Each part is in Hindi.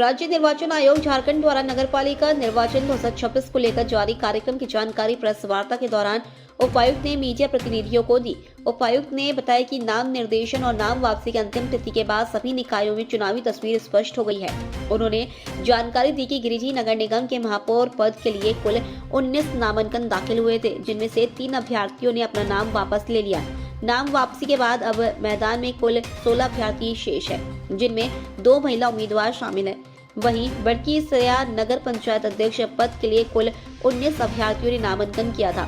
राज्य निर्वाचन आयोग झारखंड द्वारा नगरपालिका निर्वाचन 2026 को लेकर जारी कार्यक्रम की जानकारी प्रेस वार्ता के दौरान उपायुक्त ने मीडिया प्रतिनिधियों को दी। उपायुक्त ने बताया कि नाम निर्देशन और नाम वापसी की अंतिम तिथि के बाद सभी निकायों में चुनावी तस्वीर स्पष्ट हो गई है। उन्होंने जानकारी दी कि गिरिडीह नगर निगम के महापौर पद के लिए कुल 19 नामांकन दाखिल हुए थे, जिनमें से 3 अभ्यर्थियों ने अपना नाम वापस ले लिया। नाम वापसी के बाद अब मैदान में कुल 16 अभ्यर्थी शेष है, जिनमें 2 महिला उम्मीदवार शामिल हैं। वहीं बड़की सरिया नगर पंचायत अध्यक्ष पद के लिए कुल 19 अभ्यर्थियों ने नामांकन किया था।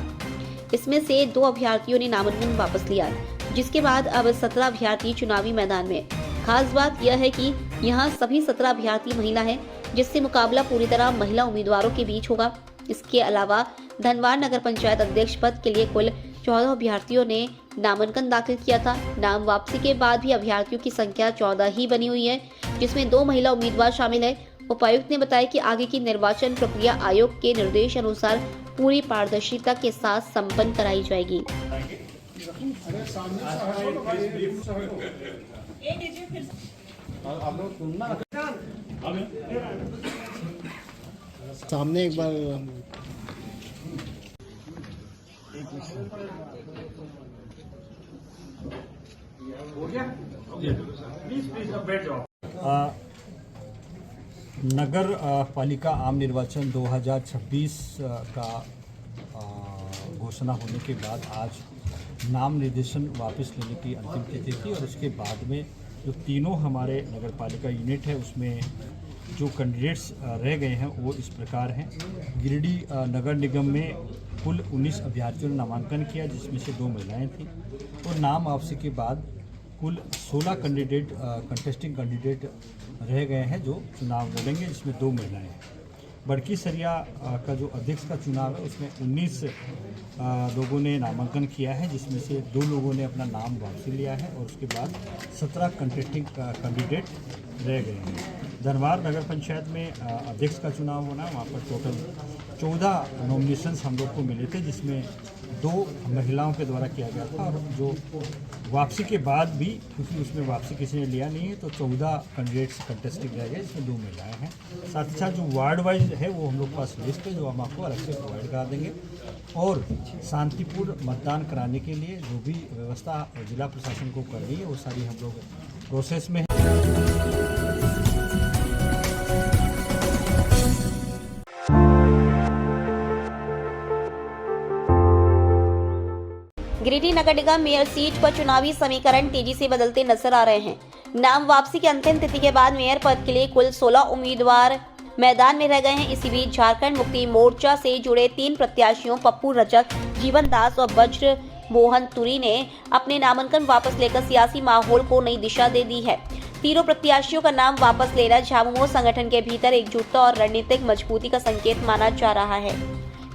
इसमें से 2 अभ्यर्थियों ने नामांकन वापस लिया, जिसके बाद अब 17 अभ्यर्थी चुनावी मैदान में। खास बात यह है कि यहाँ सभी 17 अभ्यर्थी महिला हैं, जिससे मुकाबला पूरी तरह महिला उम्मीदवारों के बीच होगा। इसके अलावा धनवार नगर पंचायत अध्यक्ष पद के लिए कुल 14 अभ्यर्थियों ने नामांकन दाखिल किया था। नाम वापसी के बाद भी अभ्यर्थियों की संख्या 14 ही बनी हुई है, जिसमें 2 महिला उम्मीदवार शामिल है। उपायुक्त ने बताया कि आगे की निर्वाचन प्रक्रिया आयोग के निर्देश अनुसार पूरी पारदर्शिता के साथ संपन्न कराई जाएगी। सामने एक बार हो गया? प्लीज बैठ जाओ। नगर पालिका आम निर्वाचन 2026 का घोषणा होने के बाद आज नाम निर्देशन वापस लेने की अंतिम तिथि थी और उसके बाद में जो तीनों हमारे नगर पालिका यूनिट है उसमें जो कैंडिडेट्स रह गए हैं वो इस प्रकार हैं। गिरिडीह नगर निगम में कुल 19 अभ्यर्थियों ने नामांकन किया, जिसमें से 2 महिलाएं थीं और नाम वापसी के बाद कुल 16 कंटेस्टिंग कैंडिडेट रह गए हैं जो चुनाव लड़ेंगे, जिसमें 2 महिलाएं हैं। बड़की सरिया का जो अध्यक्ष का चुनाव है उसमें 19 लोगों ने नामांकन किया है, जिसमें से 2 लोगों ने अपना नाम वापसी लिया है और उसके बाद 17 कंटेस्टिंग कैंडिडेट रह गए हैं। धनवार नगर पंचायत में अध्यक्ष का चुनाव होना, वहाँ पर टोटल 14 नॉमिनेशंस हम लोग को मिले थे, जिसमें 2 महिलाओं के द्वारा किया गया था और जो वापसी के बाद भी, क्योंकि उसमें वापसी किसी ने लिया नहीं है, तो 14 कैंडिडेट्स कंटेस्टिंग रह गए, जिसमें 2 महिलाएं हैं। साथ ही साथ जो वार्ड वाइज है वो हम लोग के पास लिस्ट है, जो हम आपको अलग से प्रोवाइड करा देंगे। और शांतिपूर्ण मतदान कराने के लिए जो भी व्यवस्था जिला प्रशासन को कर रही है वो सारी हम लोग प्रोसेस में है। गिरिडीह नगर निगम मेयर सीट पर चुनावी समीकरण तेजी से बदलते नजर आ रहे हैं। नाम वापसी की अंतिम तिथि के बाद मेयर पद के लिए कुल 16 उम्मीदवार मैदान में रह गए हैं। इसी बीच झारखंड मुक्ति मोर्चा से जुड़े 3 प्रत्याशियों पप्पू रजक, जीवन दास और वज्र मोहन तुरी ने अपने नामांकन वापस लेकर सियासी माहौल को नई दिशा दे दी है। तीनों प्रत्याशियों का नाम वापस लेना झामुमो संगठन के भीतर एकजुटता और रणनीतिक मजबूती का संकेत माना जा रहा है।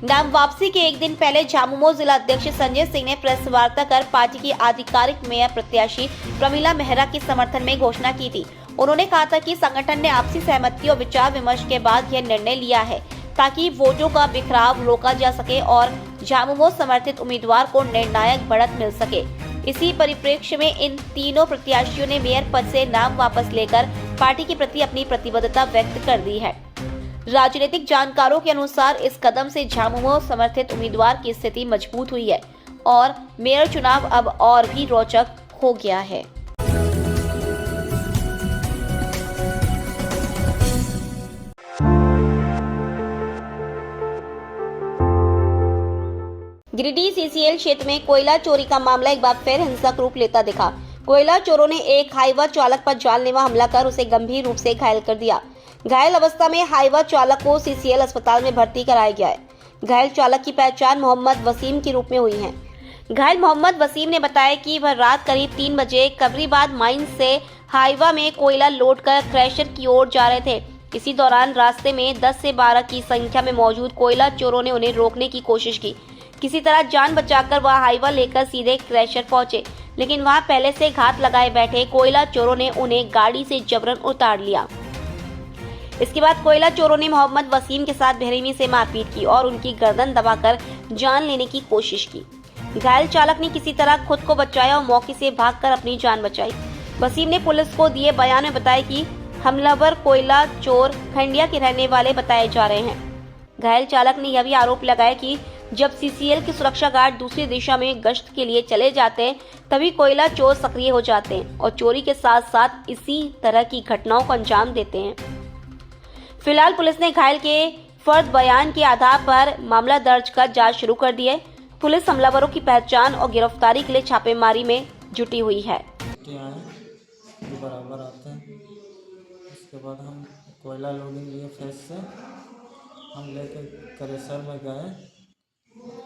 नाम वापसी के एक दिन पहले झामुमो जिला अध्यक्ष संजय सिंह ने प्रेस वार्ता कर पार्टी की आधिकारिक मेयर प्रत्याशी प्रमिला मेहरा के समर्थन में घोषणा की थी। उन्होंने कहा था कि संगठन ने आपसी सहमति और विचार विमर्श के बाद यह निर्णय लिया है ताकि वोटों का बिखराव रोका जा सके और झामुमो समर्थित उम्मीदवार को निर्णायक बढ़त मिल सके। इसी परिप्रेक्ष्य में इन तीनों प्रत्याशियों ने मेयर पद से नाम वापस लेकर पार्टी के प्रति अपनी प्रतिबद्धता व्यक्त कर दी है। राजनीतिक जानकारों के अनुसार इस कदम से झामुमो समर्थित उम्मीदवार की स्थिति मजबूत हुई है और मेयर चुनाव अब और भी रोचक हो गया है। गिरिडीह सीसीएल क्षेत्र में कोयला चोरी का मामला एक बार फिर हिंसक रूप लेता दिखा। कोयला चोरों ने एक हाईवा चालक पर जानलेवा हमला कर उसे गंभीर रूप से घायल कर दिया। घायल अवस्था में हाईवा चालक को सीसीएल अस्पताल में भर्ती कराया गया है। घायल चालक की पहचान मोहम्मद वसीम के रूप में हुई है। घायल मोहम्मद वसीम ने बताया कि वह रात करीब 3 बजे कबरीबाद माइन से हाईवा में कोयला लोड कर क्रैशर की ओर जा रहे थे। इसी दौरान रास्ते में 10 से 12 की संख्या में मौजूद कोयला चोरों ने उन्हें रोकने की कोशिश की। किसी तरह जान बचाकर वह हाईवा लेकर सीधे क्रैशर पहुंचे, लेकिन वहां पहले से घात लगाए बैठे कोयला चोरों ने उन्हें गाड़ी से जबरन उतार लिया। इसके बाद कोयला चोरों ने मोहम्मद वसीम के साथ बेरहमी से मारपीट की और उनकी गर्दन दबाकर जान लेने की कोशिश की। घायल चालक ने किसी तरह खुद को बचाया और मौके से भागकर अपनी जान बचाई। वसीम ने पुलिस को दिए बयान में बताया कि हमलावर कोयला चोर खंडिया के रहने वाले बताए जा रहे हैं। घायल चालक ने यह भी आरोप लगाया कि जब सीसीएल के सुरक्षा गार्ड दूसरी दिशा में गश्त के लिए चले जाते हैं तभी कोयला चोर सक्रिय हो जाते हैं और चोरी के साथ साथ इसी तरह की घटनाओं को अंजाम देते हैं। फिलहाल पुलिस ने घायल के फर्द बयान के आधार पर मामला दर्ज कर जांच शुरू कर दी है। पुलिस हमलावरों की पहचान और गिरफ्तारी के लिए छापेमारी में जुटी हुई है। बराबर आते हैं, उसके बाद हम कोयला लोडिंग लिए फेस से हम लेकर करेसर में गए।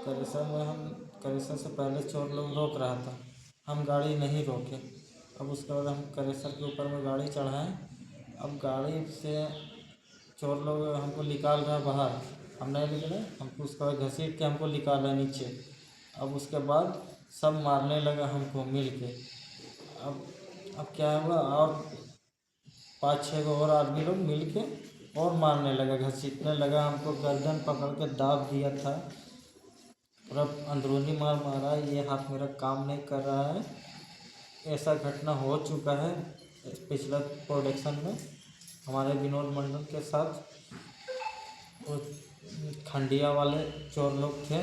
करेसर से पहले चोर लोग रोक रहा था, हम गाड़ी नहीं रोके। अब उसके बाद हम करेसर के ऊपर में गाड़ी चढ़ाएं। अब गाड़ी से चोर लोग हमको निकाल रहे हैं बाहर, हम नहीं निकले, हमको उसके बाद घसीट के हमको निकाला नीचे। अब उसके बाद सब मारने लगा हमको मिल के। अब क्या हुआ, और 5-6 और आदमी लोग मिल के और मारने लगा, घसीटने लगा, हमको गर्दन पकड़ के दाब दिया था, पूरा अंदरूनी मार मारा। ये हाथ मेरा काम नहीं कर रहा है। ऐसा घटना हो चुका है पिछला प्रोडक्शन में हमारे विनोद मंडल के साथ। वो खंडिया वाले चोर लोग थे।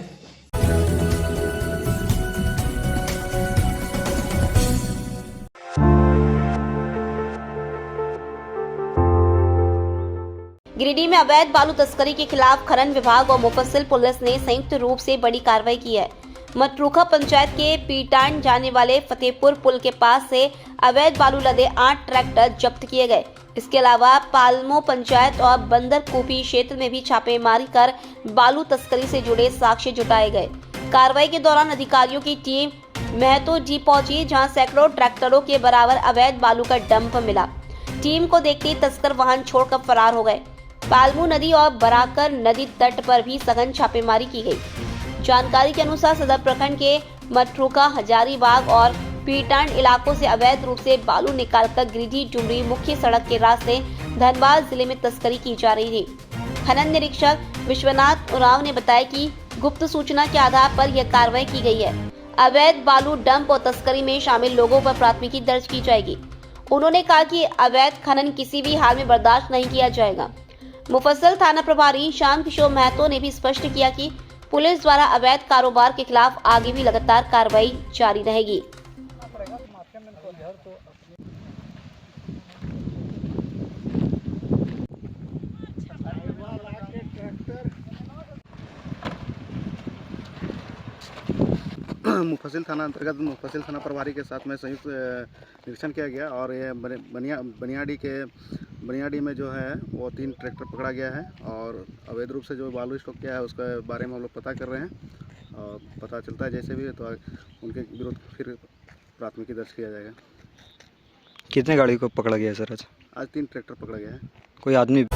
गिरिडीह में अवैध बालू तस्करी के खिलाफ खनन विभाग और मुफस्सिल पुलिस ने संयुक्त रूप से बड़ी कार्रवाई की है। मटरूखा पंचायत के पीटान जाने वाले फतेहपुर पुल के पास से अवैध बालू लदे 8 ट्रैक्टर जब्त किए गए। इसके अलावा पालमो पंचायत और बंदरकूपी क्षेत्र में भी छापेमारी कर बालू तस्करी से जुड़े साक्ष्य जुटाए गए। कार्रवाई के दौरान अधिकारियों की टीम महतो जी पहुंची, जहां सैकड़ों ट्रैक्टरों के बराबर अवैध बालू का डंप मिला। टीम को देखते ही तस्कर वाहन छोड़कर फरार हो गए। पालमू नदी और बराकर नदी तट पर भी सघन छापेमारी की गई। जानकारी के अनुसार सदर प्रखंड के मटरूखा, हजारीबाग और पीटान इलाकों से अवैध रूप से बालू निकालकर गिरिडीह डुमरी मुख्य सड़क के रास्ते धनबाद जिले में तस्करी की जा रही थी। खनन निरीक्षक विश्वनाथ उरांव ने बताया कि गुप्त सूचना के आधार पर यह कार्रवाई की गई है। अवैध बालू डंप और तस्करी में शामिल लोगों पर प्राथमिकी दर्ज की जाएगी। उन्होंने कहा कि अवैध खनन किसी भी हाल में बर्दाश्त नहीं किया जाएगा। मुफस्सिल थाना प्रभारी श्याम किशोर महतो ने भी स्पष्ट किया कि पुलिस द्वारा अवैध कारोबार के खिलाफ आगे भी लगातार कार्रवाई जारी रहेगी। मुफस्सिल थाना अंतर्गत मुफस्सिल थाना प्रभारी के साथ में संयुक्त निरीक्षण किया गया और ये बनियाडी में जो है वो 3 ट्रैक्टर पकड़ा गया है और अवैध रूप से जो बालू स्टॉक किया है उसके बारे में हम लोग पता कर रहे हैं और पता चलता है जैसे भी तो उनके विरुद्ध फिर प्राथमिकी दर्ज किया जाएगा। कितने गाड़ी को पकड़ा गया है सर आज 3 ट्रैक्टर पकड़ा गया है। कोई आदमी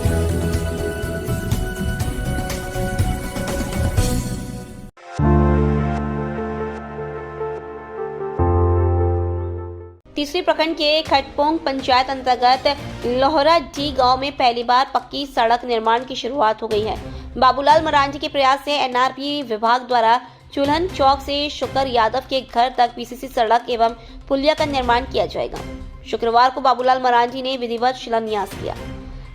तीसरी प्रखंड के खटपोंग पंचायत अंतर्गत लोहरा डी गांव में पहली बार पक्की सड़क निर्माण की शुरुआत हो गई है। बाबूलाल मरांडी के प्रयास से एनआरपी विभाग द्वारा चुल्हन चौक से शुक्र यादव के घर तक पीसीसी सड़क एवं पुलिया का निर्माण किया जाएगा। शुक्रवार को बाबूलाल मरांडी ने विधिवत शिलान्यास किया।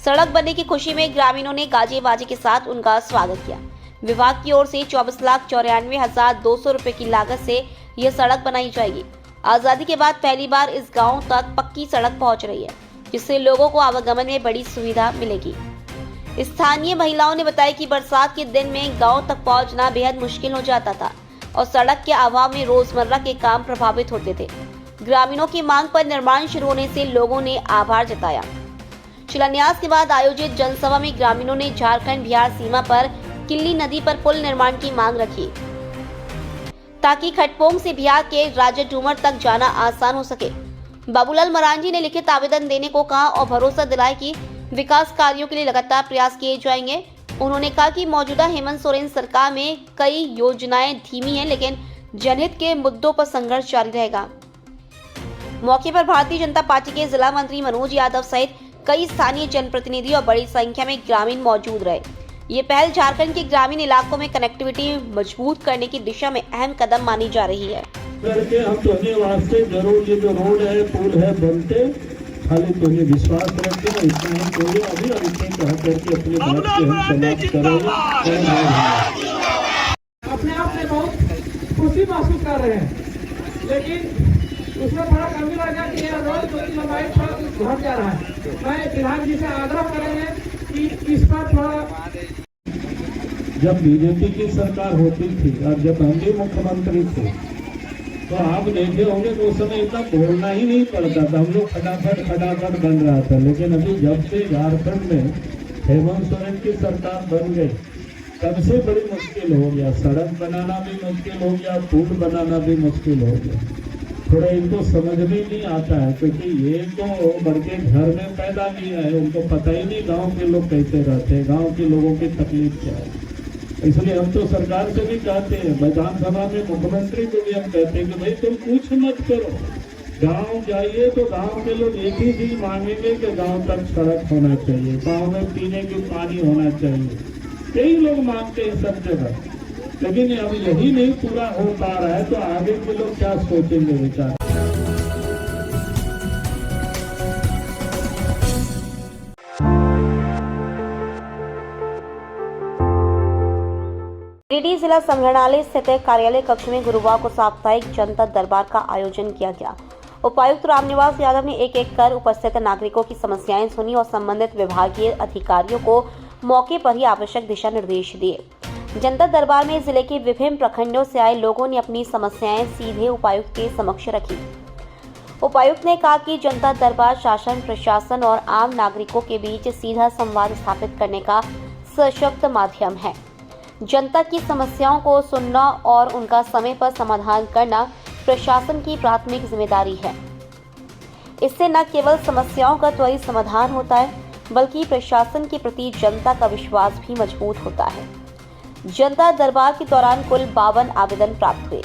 सड़क बनने की खुशी में ग्रामीणों ने गाजे बाजे के साथ उनका स्वागत किया। विभाग की ओर से 24,94,200 रुपए की लागत से यह सड़क बनाई जाएगी। आजादी के बाद पहली बार इस गांव तक पक्की सड़क पहुंच रही है, जिससे लोगों को आवागमन में बड़ी सुविधा मिलेगी। स्थानीय महिलाओं ने बताया कि बरसात के दिन में गांव तक पहुंचना बेहद मुश्किल हो जाता था और सड़क के अभाव में रोजमर्रा के काम प्रभावित होते थे। ग्रामीणों की मांग पर निर्माण शुरू होने से लोगों ने आभार जताया। शिलान्यास के बाद आयोजित जनसभा में ग्रामीणों ने झारखंड बिहार सीमा पर किल्ली नदी पर पुल निर्माण की मांग रखी, ताकि खटपोंग से बिहार के राजा डूमर तक जाना आसान हो सके। बाबूलाल मरांडी ने लिखित आवेदन देने को कहा और भरोसा दिलाया कि विकास कार्यों के लिए लगातार प्रयास किए जाएंगे। उन्होंने कहा कि मौजूदा हेमंत सोरेन सरकार में कई योजनाएं धीमी हैं, लेकिन जनहित के मुद्दों पर संघर्ष जारी रहेगा। मौके पर भारतीय जनता पार्टी के जिला मंत्री मनोज यादव सहित कई स्थानीय जनप्रतिनिधि और बड़ी संख्या में ग्रामीण मौजूद रहे। ये पहल झारखंड के ग्रामीण इलाकों में कनेक्टिविटी मजबूत करने की दिशा में अहम कदम मानी जा रही है। करके हम अपने वास्ते जरूर ये जो रोड है पुल है बनते खाली तुम्हें विश्वास रखते हो, इतना ही बोले अभी और इतने कह करके अपनी बात के हम समाप्त करेंगे। अपने आप में बहुत खुशी महसूस कर रहे हैं, लेकिन उसमें थोड़ा कमी लगा कि यह रोड की लंबाई थोड़ा घट जा रहा है। मैं विधायक जी से आग्रह करेंगे कि इस पर थोड़ा। जब बीजेपी की सरकार होती थी और जब हम भी मुख्यमंत्री थे तो आप देखे होंगे तो उस समय इतना बोलना ही नहीं पड़ता था, हम लोग फटाफट बन रहा था। लेकिन अभी जब से झारखंड में हेमंत सोरेन की सरकार बन गई तब से बड़ी मुश्किल हो गया, सड़क बनाना भी मुश्किल हो गया, पुल बनाना भी मुश्किल हो गया। थोड़ा इनको समझ में नहीं आता है, क्योंकि ये तो बड़के घर में पैदा नहीं है, उनको पता ही नहीं गांव के लोग कैसे रहते हैं, गांव के लोगों की तकलीफ क्या है। इसलिए हम तो सरकार से भी कहते हैं, विधानसभा में मुख्यमंत्री को भी हम कहते हैं कि भाई तुम कुछ मत करो, गांव जाइए तो गांव के लोग एक ही चीज मांगेंगे कि गांव तक सड़क होना चाहिए, गांव में पीने की पानी होना चाहिए, कई लोग मांगते हैं सब जगह। लेकिन अब यही नहीं पूरा हो पा रहा है तो आगे के लोग क्या सोचेंगे विचार। गिरिडीह जिला संग्रहालय स्थित कार्यालय कक्ष में गुरुवार को साप्ताहिक जनता दरबार का आयोजन किया गया। उपायुक्त रामनिवास यादव ने एक कर उपस्थित नागरिकों की समस्याएं सुनी और संबंधित विभागीय अधिकारियों को मौके पर ही आवश्यक दिशा निर्देश दिए। जनता दरबार में जिले के विभिन्न प्रखंडों से आए लोगों ने अपनी समस्याएं सीधे उपायुक्त के समक्ष रखी। उपायुक्त ने कहा कि जनता दरबार शासन, प्रशासन और आम नागरिकों के बीच सीधा संवाद स्थापित करने का सशक्त माध्यम है। जनता की समस्याओं को सुनना और उनका समय पर समाधान करना प्रशासन की प्राथमिक जिम्मेदारी है। इससे न केवल समस्याओं का त्वरित समाधान होता है, बल्कि प्रशासन के प्रति जनता का विश्वास भी मजबूत होता है। जनता दरबार के दौरान कुल 52 आवेदन प्राप्त हुए।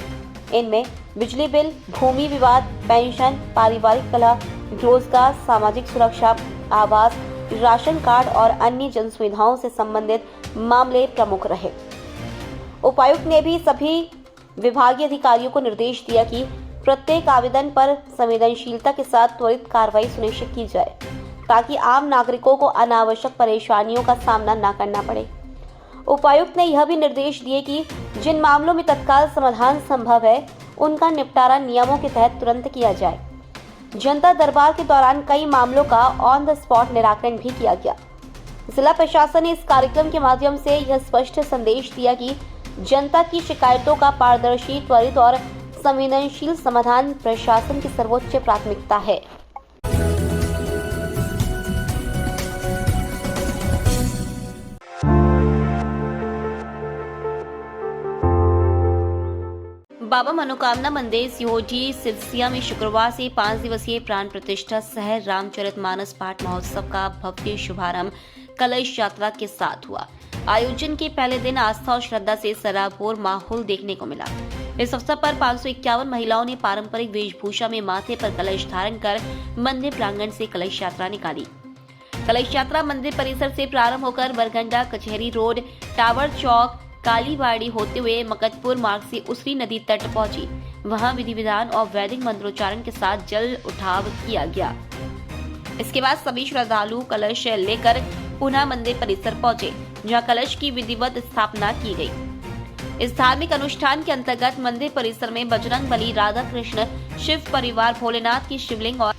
इनमें बिजली बिल, भूमि विवाद, पेंशन, पारिवारिक कलह, रोजगार, सामाजिक सुरक्षा, आवास, राशन कार्ड और अन्य जन सुविधाओं से संबंधित मामले प्रमुख रहे। उपायुक्त ने भी सभी विभागीय अधिकारियों को निर्देश दिया कि प्रत्येक आवेदन पर संवेदनशीलता के साथ त्वरित कार्रवाई सुनिश्चित की जाए, ताकि आम नागरिकों को अनावश्यक परेशानियों का सामना न करना पड़े। उपायुक्त ने यह भी निर्देश दिए कि जिन मामलों में तत्काल समाधान संभव है, उनका निपटारा नियमों के तहत तुरंत किया जाए। जनता दरबार के दौरान कई मामलों का ऑन द स्पॉट निराकरण भी किया गया। जिला प्रशासन ने इस कार्यक्रम के माध्यम से यह स्पष्ट संदेश दिया कि जनता की शिकायतों का पारदर्शी, त्वरित और संवेदनशील समाधान प्रशासन की सर्वोच्च प्राथमिकता है। बाबा मनोकामना मंदिर सिहोजी सिरसिया में शुक्रवार से 5 दिवसीय प्राण प्रतिष्ठा सह रामचरितमानस पाठ महोत्सव का भव्य शुभारंभ कलश यात्रा के साथ हुआ। आयोजन के पहले दिन आस्था और श्रद्धा से सराबोर माहौल देखने को मिला। इस अवसर पर 551 महिलाओं ने पारंपरिक वेशभूषा में माथे पर कलश धारण कर मंदिर प्रांगण से कलश यात्रा निकाली। कलश यात्रा मंदिर परिसर से प्रारंभ होकर बरगंडा, कचहरी रोड, टावर चौक, कालीबाड़ी होते हुए मकतपुर मार्ग से उसरी नदी तट पहुंची। वहां विधि विधान और वैदिक मंत्रोच्चारण के साथ जल उठाव किया गया। इसके बाद सभी श्रद्धालु कलश लेकर पुनः मंदिर परिसर पहुंचे, जहां कलश की विधिवत स्थापना की गई। इस धार्मिक अनुष्ठान के अंतर्गत मंदिर परिसर में बजरंग बली, राधा कृष्ण, शिव परिवार, भोलेनाथ की शिवलिंग और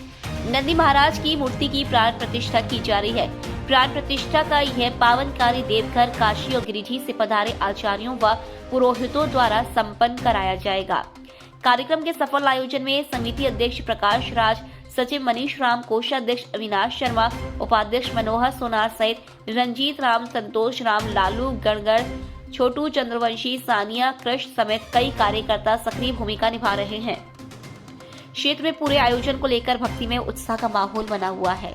नंदी महाराज की मूर्ति की प्राण प्रतिष्ठा की जा रही है। प्राण प्रतिष्ठा का यह पावन कार्य देवघर, काशी और गिरिडीह से पधारे आचार्यों व पुरोहितों द्वारा संपन्न कराया जाएगा। कार्यक्रम के सफल आयोजन में समिति अध्यक्ष प्रकाश राज, सचिव मनीष राम, कोषाध्यक्ष अविनाश शर्मा, उपाध्यक्ष मनोहर सोनार सहित रंजीत राम, संतोष राम, लालू गणगढ़, छोटू चंद्रवंशी, सानिया कृष्ण समेत कई कार्यकर्ता सक्रिय भूमिका निभा रहे हैं। क्षेत्र में पूरे आयोजन को लेकर भक्ति में उत्साह का माहौल बना हुआ है।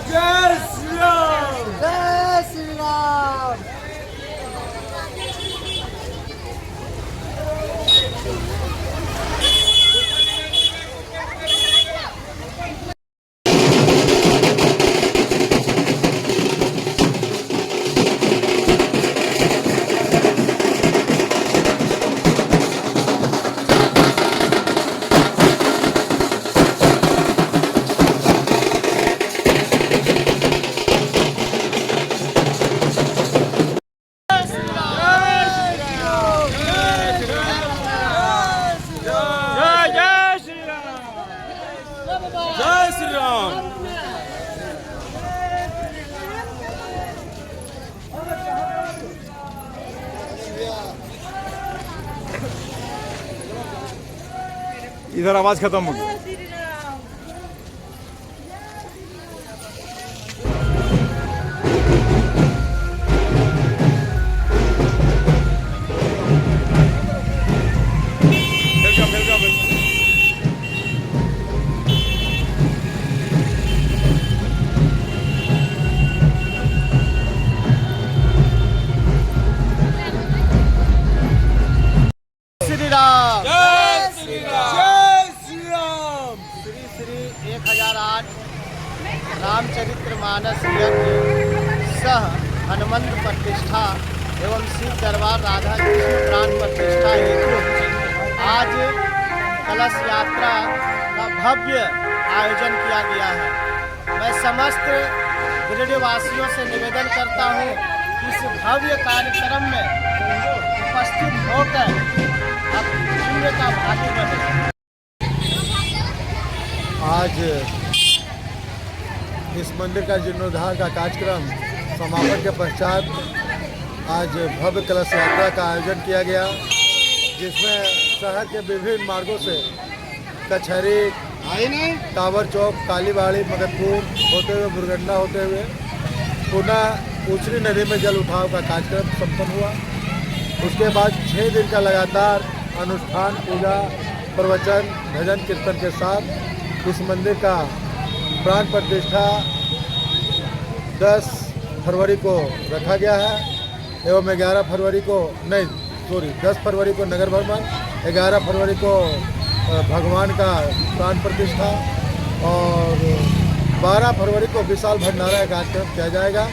जय श्री राम। जय श्री राम। इधर आवाज खत्म हो गई। श्री राम। जय श्री राम। जय श्री राम। श्री श्री 1008 रामचरितमानस यज्ञ सह हनुमंत प्रतिष्ठा एवं शिव दरबार राधा कृष्ण प्राण प्रतिष्ठा हेतु आज कलश यात्रा का भव्य आयोजन किया गया है। मैं समस्त गिरिडीहवासियों से निवेदन करता हूँ कि इस भव्य कार्यक्रम में उपस्थित होकर अब पुण्य का भागी बने। आज इस मंदिर का जीर्णोद्धार का कार्यक्रम समापन के पश्चात आज भव्य कलश यात्रा का आयोजन किया गया, जिसमें शहर के विभिन्न मार्गों से कचहरी, टावर चौक, कालीबाड़ी, मदनपुर होते हुए बुरगंडा होते हुए पुनः उचरी नदी में जल उठाव का कार्यक्रम संपन्न हुआ। उसके बाद 6 दिन का लगातार अनुष्ठान, पूजा, प्रवचन, भजन कीर्तन के साथ इस मंदिर का प्राण प्रतिष्ठा 10 फरवरी को रखा गया है एवं 11 फरवरी को 10 फरवरी को नगर भ्रमण, 11 फरवरी को भगवान का प्राण प्रतिष्ठा और 12 फरवरी को विशाल भंडारा का कार्यक्रम किया जाएगा।